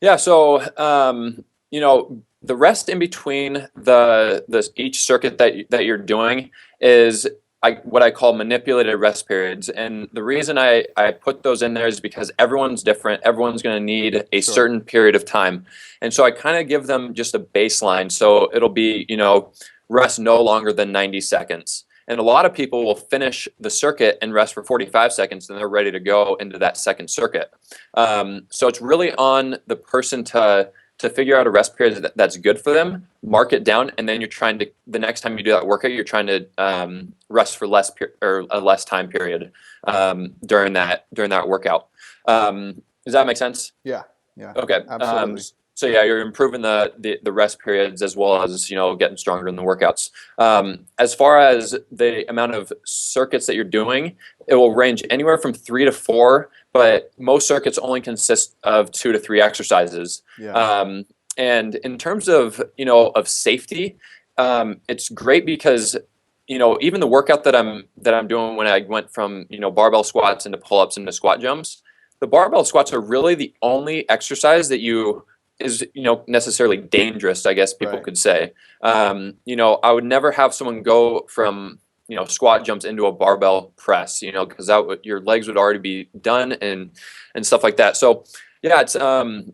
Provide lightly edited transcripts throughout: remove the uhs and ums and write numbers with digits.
Yeah, so the rest in between the each circuit that you're doing is what I call manipulated rest periods. And the reason I put those in there is because everyone's different. Everyone's going to need a Sure. certain period of time. And so I kind of give them just a baseline. So it'll be, rest no longer than 90 seconds. And a lot of people will finish the circuit and rest for 45 seconds, and they're ready to go into that second circuit. So it's really on the person to figure out a rest period that's good for them, mark it down, and then you're trying to the next time you do that workout, you're trying to rest for or a less time period during that workout. Does that make sense? Yeah. Yeah. Okay. Absolutely. So yeah, you're improving the rest periods as well as getting stronger in the workouts. As far as the amount of circuits that you're doing, it will range anywhere from 3 to 4, but most circuits only consist of 2 to 3 exercises. Yeah. And in terms of of safety, it's great because even the workout that I'm doing when I went from barbell squats into pull-ups into squat jumps, the barbell squats are really the only exercise that is necessarily dangerous, I guess people Right. could say. I would never have someone go from squat jumps into a barbell press, because your legs would already be done and stuff like that. So yeah, it's the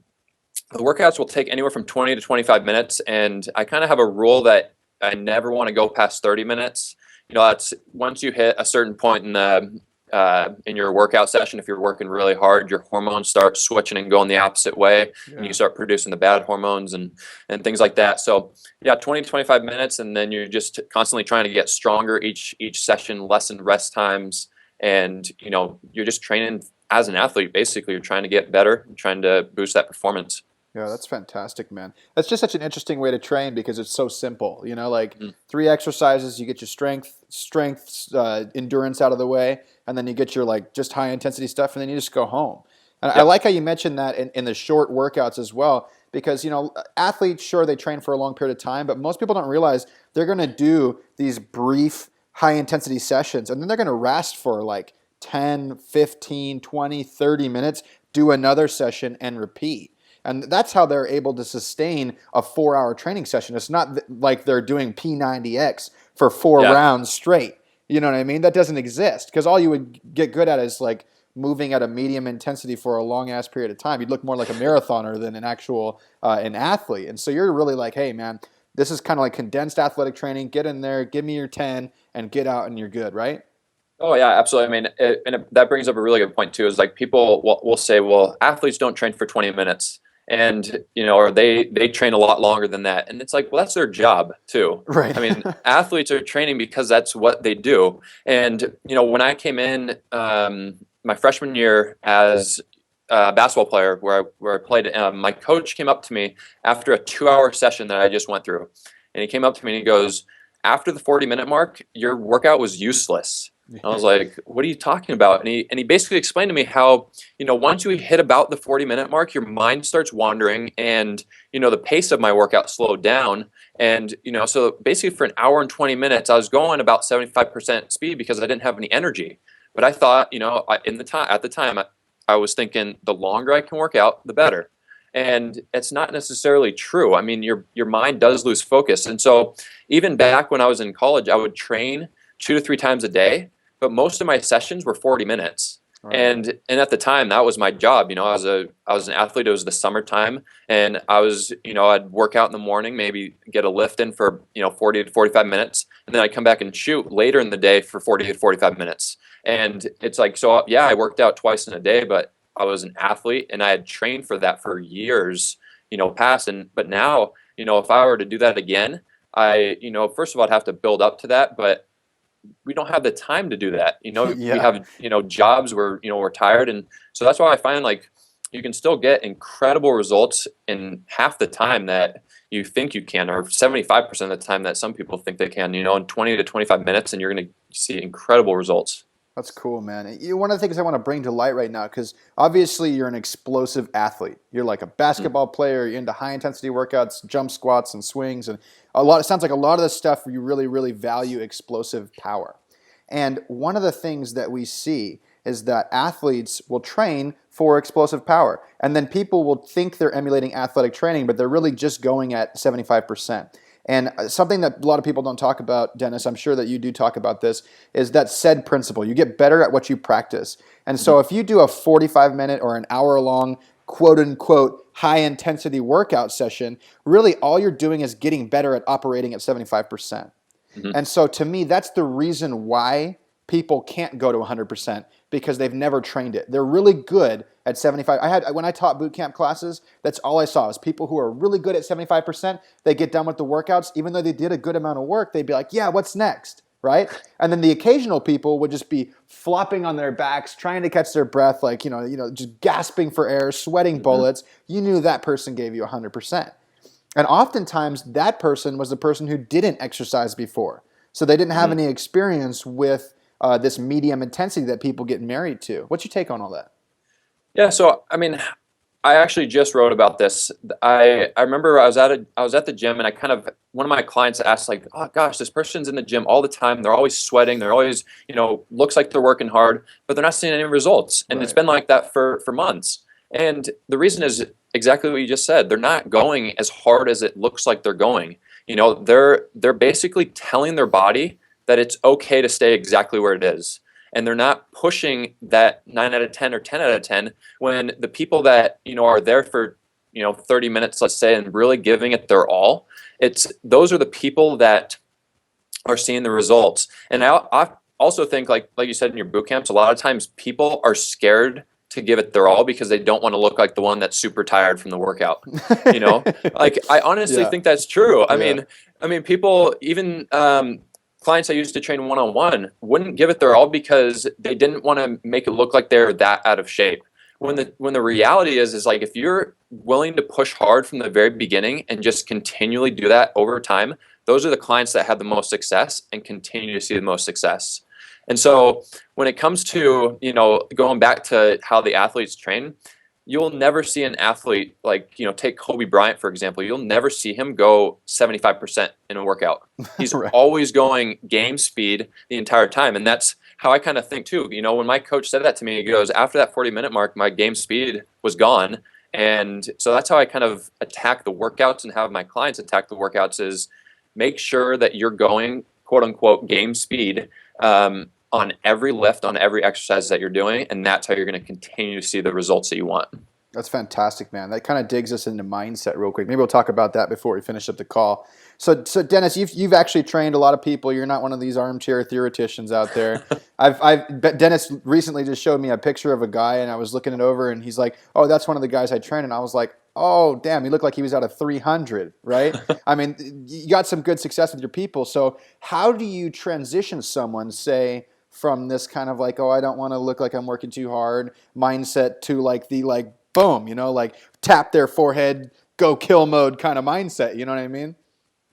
workouts will take anywhere from 20 to 25 minutes, and I kind of have a rule that I never want to go past 30 minutes. That's once you hit a certain point in your workout session, if you're working really hard, your hormones start switching and going the opposite way, and Yeah. you start producing the bad hormones and things like that. So yeah, 20 to 25 minutes, and then you're just constantly trying to get stronger each session, lessen rest times, and you're just training as an athlete. Basically, you're trying to get better, trying to boost that performance. Yeah, that's fantastic, man. That's just such an interesting way to train because it's so simple. Like Mm. 3 exercises, you get your strength, endurance out of the way, and then you get your like just high intensity stuff, and then you just go home. And I Yep. like how you mentioned that in the short workouts as well, because athletes, sure, they train for a long period of time, but most people don't realize they're going to do these brief high intensity sessions, and then they're going to rest for like 10, 15, 20, 30 minutes, do another session, and repeat. And that's how they're able to sustain a 4-hour training session. It's not like they're doing P90X for four Yeah. rounds straight. You know what I mean? That doesn't exist because all you would get good at is like moving at a medium intensity for a long ass period of time. You'd look more like a marathoner than an actual an athlete. And so you're really like, hey man, this is kind of like condensed athletic training. Get in there, give me your 10, and get out, and you're good, right? Oh yeah, absolutely. I mean, that brings up a really good point too. Is like people will say, well, athletes don't train for 20 minutes, and or they train a lot longer than that. And it's like, well, that's their job too. Right. I mean, athletes are training because that's what they do. And when I came in my freshman year as a basketball player, where I played, my coach came up to me after a 2-hour session that I just went through, and he came up to me and he goes, after the 40-minute mark, your workout was useless. I was like, what are you talking about? And he basically explained to me how, once you hit about the 40-minute mark, your mind starts wandering, and, the pace of my workout slowed down. And, so basically for an hour and 20 minutes, I was going about 75% speed because I didn't have any energy. But I thought, at the time, I was thinking the longer I can work out, the better. And it's not necessarily true. I mean, your mind does lose focus. And so even back when I was in college, I would train 2 to 3 times a day, but most of my sessions were 40 minutes. Right. And at the time, that was my job. I was an athlete. It was the summertime, and I was, I'd work out in the morning, maybe get a lift in for 40 to 45 minutes, and then I'd come back and shoot later in the day for 40 to 45 minutes. And it's like, so yeah, I worked out twice in a day, but I was an athlete and I had trained for that for years, past. But now, if I were to do that again, first of all, I'd have to build up to that, but we don't have the time to do that. We Yeah. have, jobs where, we're tired. And so that's why I find like you can still get incredible results in half the time that you think you can, or 75% of the time that some people think they can, in 20 to 25 minutes, and you're going to see incredible results. That's cool, man. One of the things I want to bring to light right now, because obviously you're an explosive athlete. You're like a Mm. basketball player. You're into high intensity workouts, jump squats and swings, and a lot. It sounds like a lot of the stuff you really, really value explosive power. And one of the things that we see is that athletes will train for explosive power. And then people will think they're emulating athletic training, but they're really just going at 75%. And something that a lot of people don't talk about, Dennis, I'm sure that you do talk about this, is that said principle. You get better at what you practice. And so if you do a 45-minute or an hour-long, quote-unquote, high-intensity workout session, really all you're doing is getting better at operating at 75%. And so to me, that's the reason why people can't go to 100%, because they've never trained it. They're really good at 75. When I taught boot camp classes, that's all I saw is people who are really good at 75%. They get done with the workouts, even though they did a good amount of work, they'd be like, yeah, what's next, right? And then the occasional people would just be flopping on their backs, trying to catch their breath, like, just gasping for air, sweating bullets. You knew that person gave you 100%. And oftentimes that person was the person who didn't exercise before. So they didn't have any experience with this medium intensity that people get married to. What's your take on all that? Yeah, so I mean, I actually just wrote about this. I remember I was at the gym, and one of my clients asked, like, oh gosh, this person's in the gym all the time. They're always sweating. They're always, looks like they're working hard, but they're not seeing any results. And It's been like that for months. And the reason is exactly what you just said. They're not going as hard as it looks like they're going. They're basically telling their body that it's okay to stay exactly where it is. And they're not pushing that 9 out of 10 or 10 out of 10 when the people that, are there for, 30 minutes, let's say, and really giving it their all, those are the people that are seeing the results. And I also think, like you said in your boot camps, a lot of times people are scared to give it their all because they don't want to look like the one that's super tired from the workout. Like, I honestly think that's true. I mean, people, even clients I used to train one-on-one, wouldn't give it their all because they didn't want to make it look like they're that out of shape. When the reality is like, if you're willing to push hard from the very beginning and just continually do that over time, those are the clients that have the most success and continue to see the most success. And so when it comes to, going back to how the athletes train, you'll never see an athlete like, take Kobe Bryant, for example. You'll never see him go 75% in a workout. He's Right. always going game speed the entire time. And that's how I kind of think too. When my coach said that to me, he goes, after that 40-minute mark, my game speed was gone. And so that's how I kind of attack the workouts and have my clients attack the workouts, is make sure that you're going, quote unquote, game speed on every lift, on every exercise that you're doing, and that's how you're going to continue to see the results that you want. That's fantastic, man. That kind of digs us into mindset real quick. Maybe we'll talk about that before we finish up the call. So Dennis, you've actually trained a lot of people. You're not one of these armchair theoreticians out there. Dennis recently just showed me a picture of a guy, and I was looking it over, and he's like, "Oh, that's one of the guys I train." And I was like, "Oh, damn, he looked like he was out of 300, right?" I mean, you got some good success with your people. So how do you transition someone, say, from this kind of like, oh, I don't want to look like I'm working too hard mindset to like the boom, like tap their forehead, go kill mode kind of mindset. You know what I mean?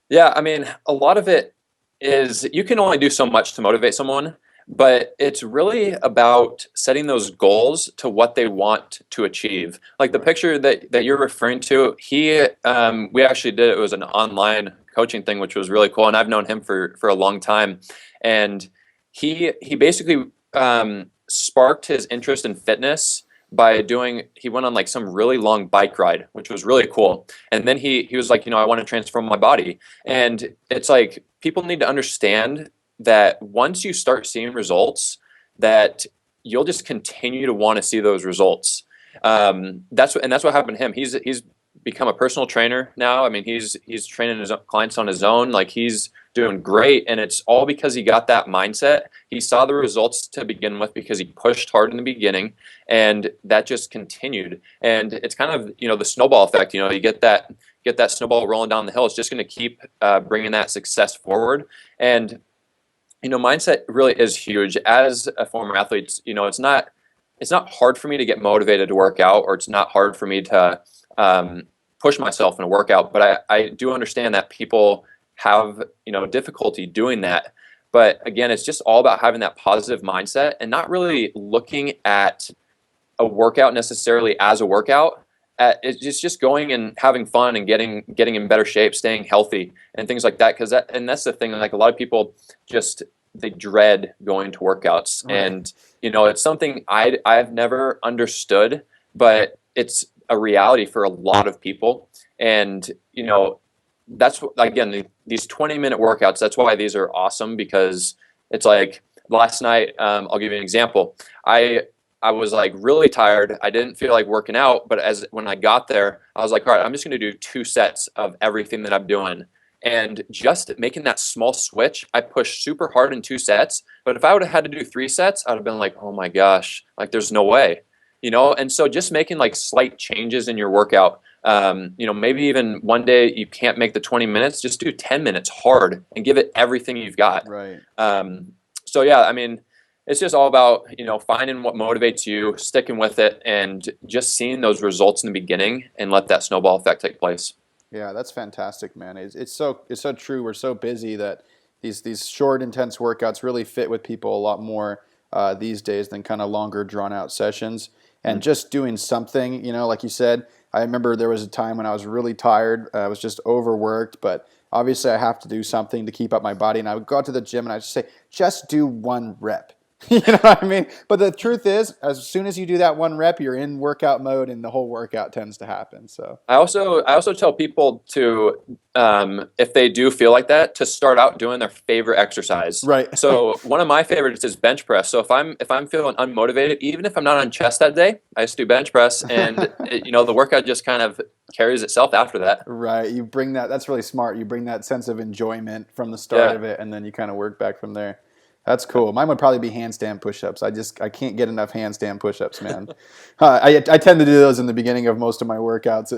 Yeah, I mean, a lot of it is you can only do so much to motivate someone, but it's really about setting those goals to what they want to achieve. Like the picture that you're referring to, we actually did, it was an online coaching thing, which was really cool. And I've known him for a long time. And he basically sparked his interest in fitness by he went on like some really long bike ride, which was really cool. And then he was like, I want to transform my body. And it's like, people need to understand that once you start seeing results, that you'll just continue to want to see those results. That's what happened to him. He's become a personal trainer now. I mean, he's training his clients on his own. Like, he's doing great, and it's all because he got that mindset. He saw the results to begin with because he pushed hard in the beginning, and that just continued. And it's kind of, the snowball effect. You get that snowball rolling down the hill. It's just going to keep bringing that success forward. And mindset really is huge. As a former athlete, it's not hard for me to get motivated to work out, or it's not hard for me to push myself in a workout. But I do understand that people have difficulty doing that. But again, it's just all about having that positive mindset and not really looking at a workout necessarily as a workout. It's just going and having fun and getting in better shape, staying healthy and things like that. That's the thing. Like, a lot of people just they dread going to workouts. Right. And, it's something I've never understood, but it's a reality for a lot of people. And, that's again, these 20-minute workouts, that's why these are awesome, because it's like last night, I'll give you an example. I was like really tired. I didn't feel like working out, but when I got there, I was like, all right, I'm just going to do 2 sets of everything that I'm doing. And just making that small switch, I pushed super hard in 2 sets. But if I would have had to do 3 sets, I'd have been like, oh my gosh, like there's no way, And so just making like slight changes in your workout, maybe even one day you can't make the 20 minutes, just do 10 minutes hard and give it everything you've got. Right. So yeah, I mean, it's just all about, finding what motivates you, sticking with it, and just seeing those results in the beginning and let that snowball effect take place. Yeah, that's fantastic, man. It's so true. We're so busy that these short, intense workouts really fit with people a lot more these days than kind of longer, drawn out sessions. And just doing something, like you said, I remember there was a time when I was really tired. I was just overworked, but obviously I have to do something to keep up my body. And I would go out to the gym and I'd just say, just do 1 rep. You know what I mean? But the truth is, as soon as you do that 1 rep, you're in workout mode, and the whole workout tends to happen. So I also tell people to, if they do feel like that, to start out doing their favorite exercise. right. So one of my favorites is bench press. So if I'm feeling unmotivated, even if I'm not on chest that day, I just do bench press, and the workout just kind of carries itself after that. Right. You bring that. That's really smart. You bring that sense of enjoyment from the start of it, and then you kind of work back from there. That's cool. Mine would probably be handstand push-ups. I can't get enough handstand push-ups, man. I tend to do those in the beginning of most of my workouts,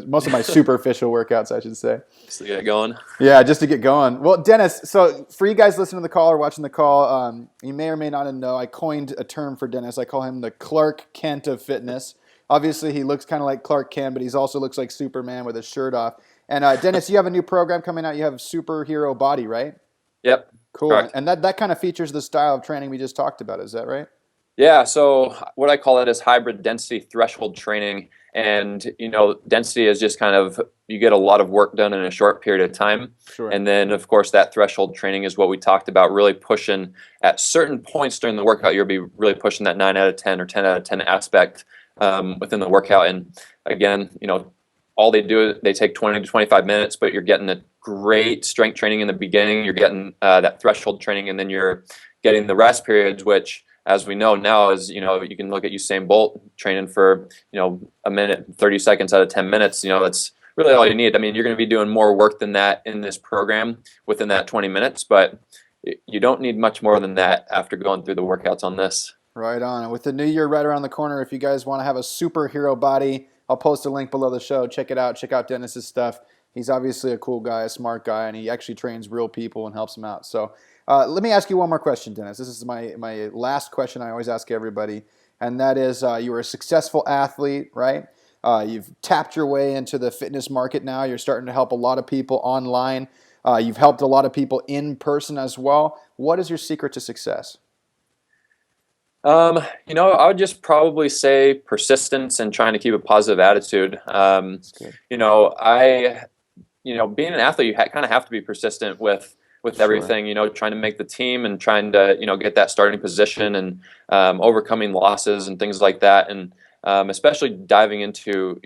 most of my superficial workouts, I should say. Just to get going. Yeah, just to get going. Well, Dennis, so for you guys listening to the call or watching the call, you may or may not know, I coined a term for Dennis. I call him the Clark Kent of fitness. Obviously, he looks kind of like Clark Kent, but he also looks like Superman with his shirt off. And Dennis, you have a new program coming out. You have Superhero Body, right? Yep. Cool. Correct. And that kind of features the style of training we just talked about. Is that right? Yeah. So what I call it is hybrid density threshold training. And, density is just kind of, you get a lot of work done in a short period of time. Sure. And then, of course, that threshold training is what we talked about, really pushing at certain points during the workout. You'll be really pushing that 9 out of 10 or 10 out of 10 aspect within the workout. And again, all they do is they take 20 to 25 minutes, but you're getting a great strength training in the beginning. You're getting that threshold training, and then you're getting the rest periods, which, as we know now, is you can look at Usain Bolt training for a minute, 30 seconds out of 10 minutes. That's really all you need. I mean, you're going to be doing more work than that in this program within that 20 minutes, but you don't need much more than that after going through the workouts on this. Right on. And with the new year right around the corner, if you guys want to have a superhero body, I'll post a link below the show. Check it out. Check out Dennis's stuff. He's obviously a cool guy, a smart guy, and he actually trains real people and helps them out. So let me ask you one more question, Dennis. This is my last question I always ask everybody, and that is you were a successful athlete, right? You've tapped your way into the fitness market now. You're starting to help a lot of people online. You've helped a lot of people in person as well. What is your secret to success? I would just probably say persistence and trying to keep a positive attitude. Being an athlete, you kind of have to be persistent with everything, trying to make the team and trying to, get that starting position and overcoming losses and things like that. And especially diving into,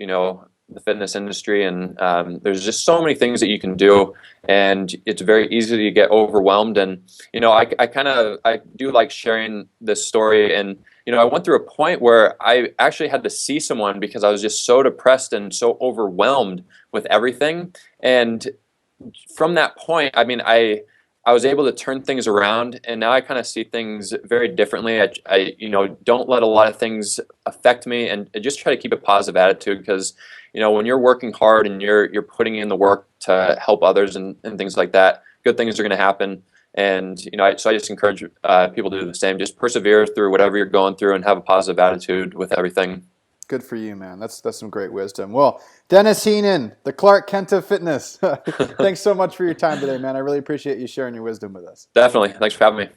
the fitness industry, and there's just so many things that you can do, and it's very easy to get overwhelmed. And I do like sharing this story, and I went through a point where I actually had to see someone because I was just so depressed and so overwhelmed with everything. And from that point, I mean, I was able to turn things around, and now I kind of see things very differently. I don't let a lot of things affect me, and I just try to keep a positive attitude, because when you're working hard and you're putting in the work to help others and things like that, good things are going to happen. And so I just encourage people to do the same. Just persevere through whatever you're going through and have a positive attitude with everything. Good for you, man. That's some great wisdom. Well, Dennis Heenan, the Clark Kent of fitness. Thanks so much for your time today, man. I really appreciate you sharing your wisdom with us. Definitely. Thanks for having me.